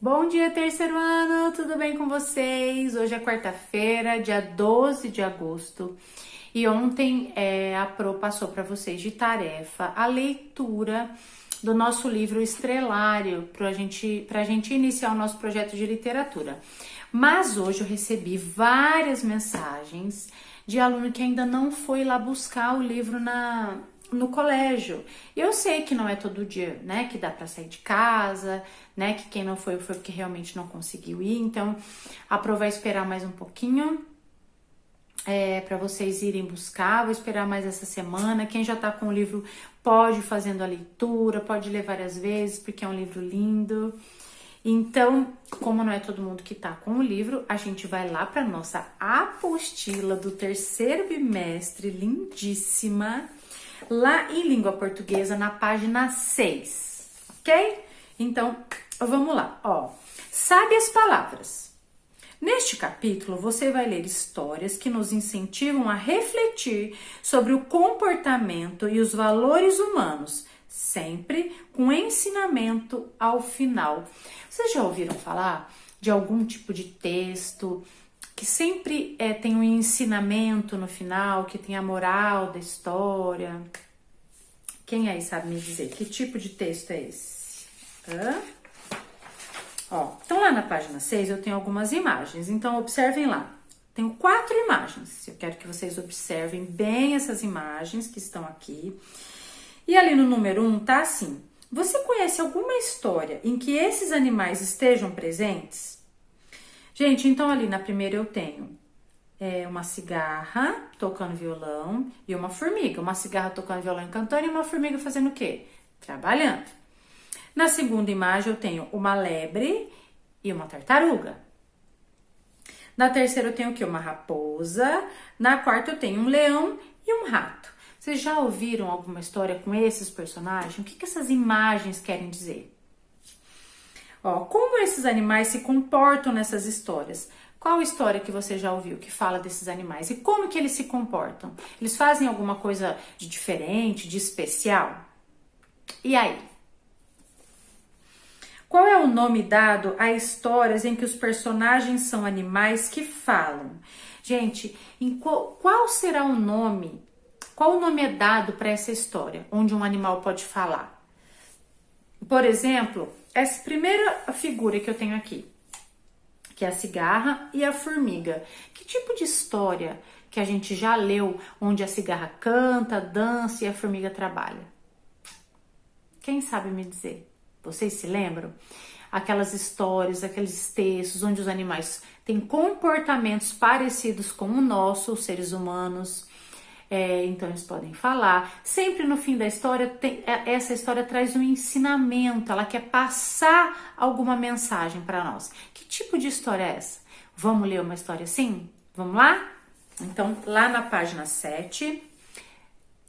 Bom dia, terceiro ano, tudo bem com vocês? Hoje é quarta-feira, dia 12 de agosto, e ontem a Pro passou para vocês de tarefa a leitura do nosso livro Estrelário, para a gente iniciar o nosso projeto de literatura. Mas hoje eu recebi várias mensagens de aluno que ainda não foi lá buscar o livro no colégio. Eu sei que não é todo dia, né, que dá para sair de casa, né, que quem não foi porque realmente não conseguiu ir. Então, a Pro vai esperar mais um pouquinho para vocês irem buscar. Vou esperar mais essa semana. Quem já tá com o livro pode ir fazendo a leitura, pode ler várias vezes, porque é um livro lindo. Então, como não é todo mundo que tá com o livro, a gente vai lá para nossa apostila do terceiro bimestre, lindíssima, lá em língua portuguesa, na página 6, ok? Então, vamos lá, ó. Sabe as palavras? Neste capítulo, você vai ler histórias que nos incentivam a refletir sobre o comportamento e os valores humanos, sempre com ensinamento ao final. Vocês já ouviram falar de algum tipo de texto que sempre tem um ensinamento no final, que tem a moral da história? Quem aí sabe me dizer que tipo de texto é esse? Ó, então lá na página 6 eu tenho algumas imagens, então observem lá. Tenho 4 imagens, eu quero que vocês observem bem essas imagens que estão aqui. E ali no número 1 tá assim: você conhece alguma história em que esses animais estejam presentes? Gente, então ali na primeira eu tenho uma cigarra tocando violão e uma formiga. Uma cigarra tocando violão e cantando e uma formiga fazendo o quê? Trabalhando. Na segunda imagem eu tenho uma lebre e uma tartaruga. Na terceira eu tenho o quê? Uma raposa. Na quarta eu tenho um leão e um rato. Vocês já ouviram alguma história com esses personagens? O que essas imagens querem dizer? Ó, como esses animais se comportam nessas histórias? Qual história que você já ouviu que fala desses animais? E como que eles se comportam? Eles fazem alguma coisa de diferente, de especial? E aí? Qual é o nome dado a histórias em que os personagens são animais que falam? Gente, qual será o nome? Qual o nome é dado para essa história onde um animal pode falar? Por exemplo, essa primeira figura que eu tenho aqui, que é a cigarra e a formiga. Que tipo de história que a gente já leu onde a cigarra canta, dança e a formiga trabalha? Quem sabe me dizer? Vocês se lembram? Aquelas histórias, aqueles textos onde os animais têm comportamentos parecidos com o nosso, os seres humanos. Então eles podem falar. Sempre no fim da história, essa história traz um ensinamento, ela quer passar alguma mensagem para nós. Que tipo de história é essa? Vamos ler uma história assim? Vamos lá? Então, lá na página 7,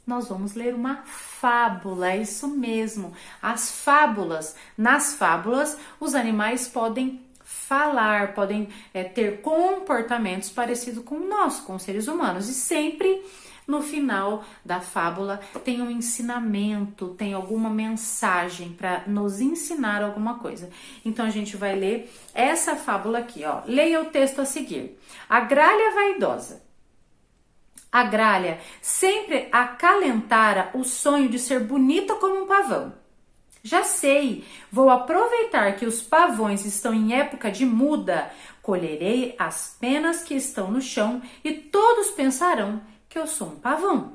nós vamos ler uma fábula, é isso mesmo. As fábulas. Nas fábulas, os animais podem falar, podem ter comportamentos parecidos com o nosso, com os seres humanos. E sempre no final da fábula tem um ensinamento, tem alguma mensagem para nos ensinar alguma coisa. Então a gente vai ler essa fábula aqui, ó. Leia o texto a seguir. A gralha vaidosa. A gralha sempre acalentara o sonho de ser bonita como um pavão. Já sei, vou aproveitar que os pavões estão em época de muda, colherei as penas que estão no chão e todos pensarão que eu sou um pavão.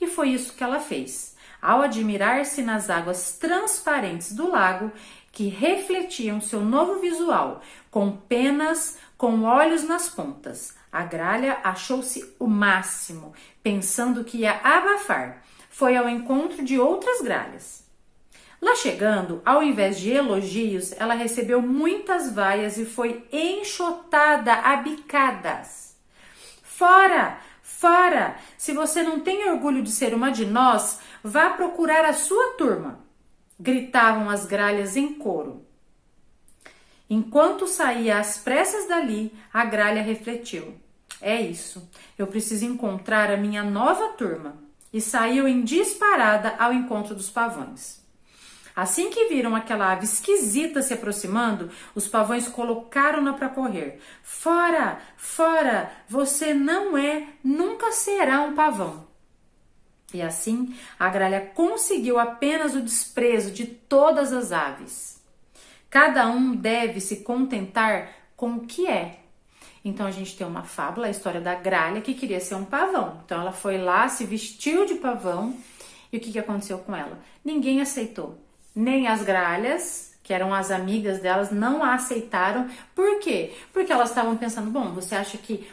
E foi isso que ela fez. Ao admirar-se nas águas transparentes do lago, que refletiam seu novo visual, com penas, com olhos nas pontas, a gralha achou-se o máximo, pensando que ia abafar. Foi ao encontro de outras gralhas. Lá chegando, ao invés de elogios, ela recebeu muitas vaias e foi enxotada a bicadas. Fora! Fora! Se você não tem orgulho de ser uma de nós, vá procurar a sua turma, gritavam as gralhas em coro. Enquanto saía às pressas dali, a gralha refletiu. É isso, eu preciso encontrar a minha nova turma. E saiu em disparada ao encontro dos pavões. Assim que viram aquela ave esquisita se aproximando, os pavões colocaram-na para correr. Fora, fora, você não é, nunca será um pavão. E assim, a gralha conseguiu apenas o desprezo de todas as aves. Cada um deve se contentar com o que é. Então a gente tem uma fábula, a história da gralha que queria ser um pavão. Então ela foi lá, se vestiu de pavão e o que aconteceu com ela? Ninguém aceitou. Nem as gralhas, que eram as amigas delas, não a aceitaram. Por quê? Porque elas estavam pensando, bom, você acha que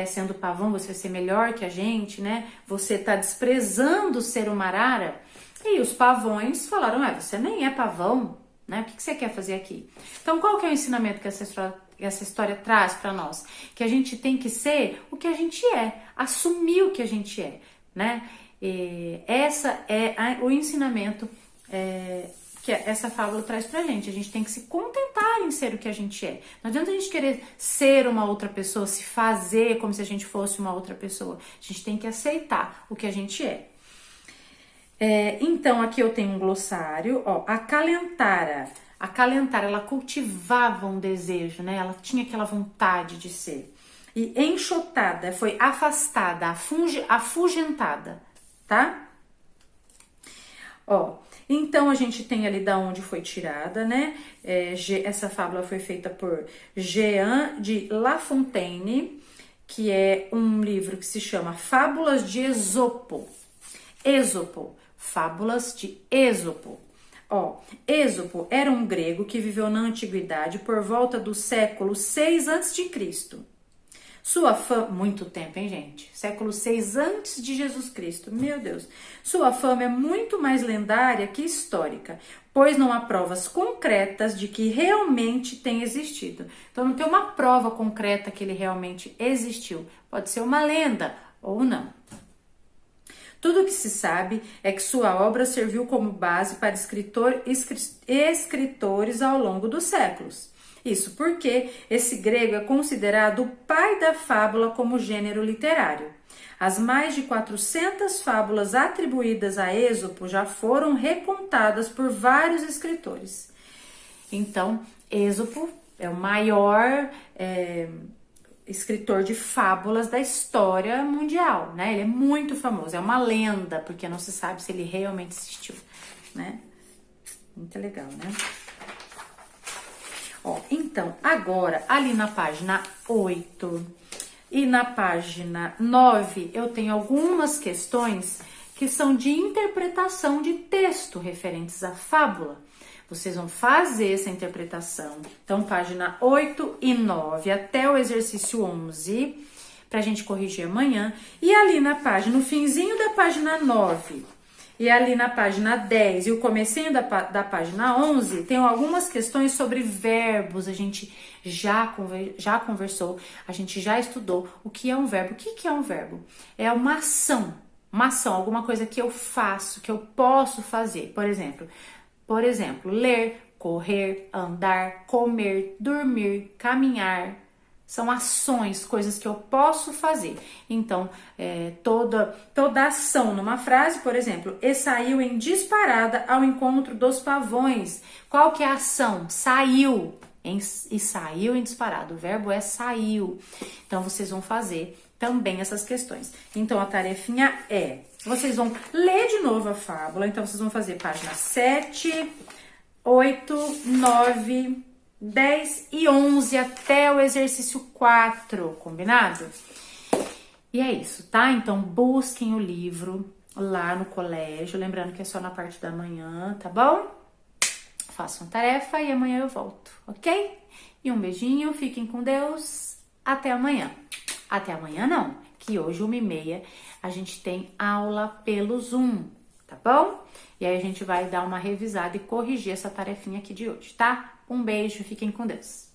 sendo pavão você vai ser melhor que a gente, né? Você tá desprezando ser uma arara? E os pavões falaram, você nem é pavão, né? O que você quer fazer aqui? Então qual que é o ensinamento que essa história traz para nós? Que a gente tem que ser o que a gente é, assumir o que a gente é, né? E essa é o ensinamento que essa fábula traz pra gente. A gente tem que se contentar em ser o que a gente é. Não adianta a gente querer ser uma outra pessoa, se fazer como se a gente fosse uma outra pessoa. A gente tem que aceitar o que a gente é. Então, aqui eu tenho um glossário, ó, acalentara, ela cultivava um desejo, né? Ela tinha aquela vontade de ser. E enxotada, foi afastada, afugentada, tá? Ó, então a gente tem ali da onde foi tirada, né? Essa fábula foi feita por Jean de La Fontaine, que é um livro que se chama Fábulas de Esopo. Fábulas de Êxopo. Ó, Êxopo era um grego que viveu na antiguidade por volta do século 6 a.C. Sua fama, muito tempo, hein, gente? Século 6 antes de Jesus Cristo, meu Deus. Sua fama é muito mais lendária que histórica, pois não há provas concretas de que realmente tenha existido. Então não tem uma prova concreta que ele realmente existiu. Pode ser uma lenda ou não. Tudo o que se sabe é que sua obra serviu como base para escritores ao longo dos séculos. Isso porque esse grego é considerado o pai da fábula como gênero literário. As mais de 400 fábulas atribuídas a Êxopo já foram recontadas por vários escritores. Então, Êxopo é o maior escritor de fábulas da história mundial, né? Ele é muito famoso, é uma lenda, porque não se sabe se ele realmente existiu, né? Muito legal, né? Ó, então, agora, ali na página 8 e na página 9, eu tenho algumas questões que são de interpretação de texto referentes à fábula. Vocês vão fazer essa interpretação. Então, página 8 e 9 até o exercício 11, pra gente corrigir amanhã. E ali na página, no finzinho da página 9, e ali na página 10 e o comecinho da página 11, tem algumas questões sobre verbos. A gente já conversou, a gente já estudou o que é um verbo. O que é um verbo? É uma ação, alguma coisa que eu faço, que eu posso fazer. Por exemplo, ler, correr, andar, comer, dormir, caminhar. São ações, coisas que eu posso fazer. Então, toda ação numa frase, por exemplo, e saiu em disparada ao encontro dos pavões. Qual que é a ação? Saiu. E saiu em disparada. O verbo é saiu. Então, vocês vão fazer também essas questões. Então, a tarefinha vocês vão ler de novo a fábula. Então, vocês vão fazer página 7, 8, 9... 10 e 11 até o exercício 4, combinado? E é isso, tá? Então, busquem o livro lá no colégio, lembrando que é só na parte da manhã, tá bom? Façam a tarefa e amanhã eu volto, ok? E um beijinho, fiquem com Deus, até amanhã. Até amanhã não, que hoje 1h30 a gente tem aula pelo Zoom, tá bom? E aí a gente vai dar uma revisada e corrigir essa tarefinha aqui de hoje, tá? Um beijo, fiquem com Deus.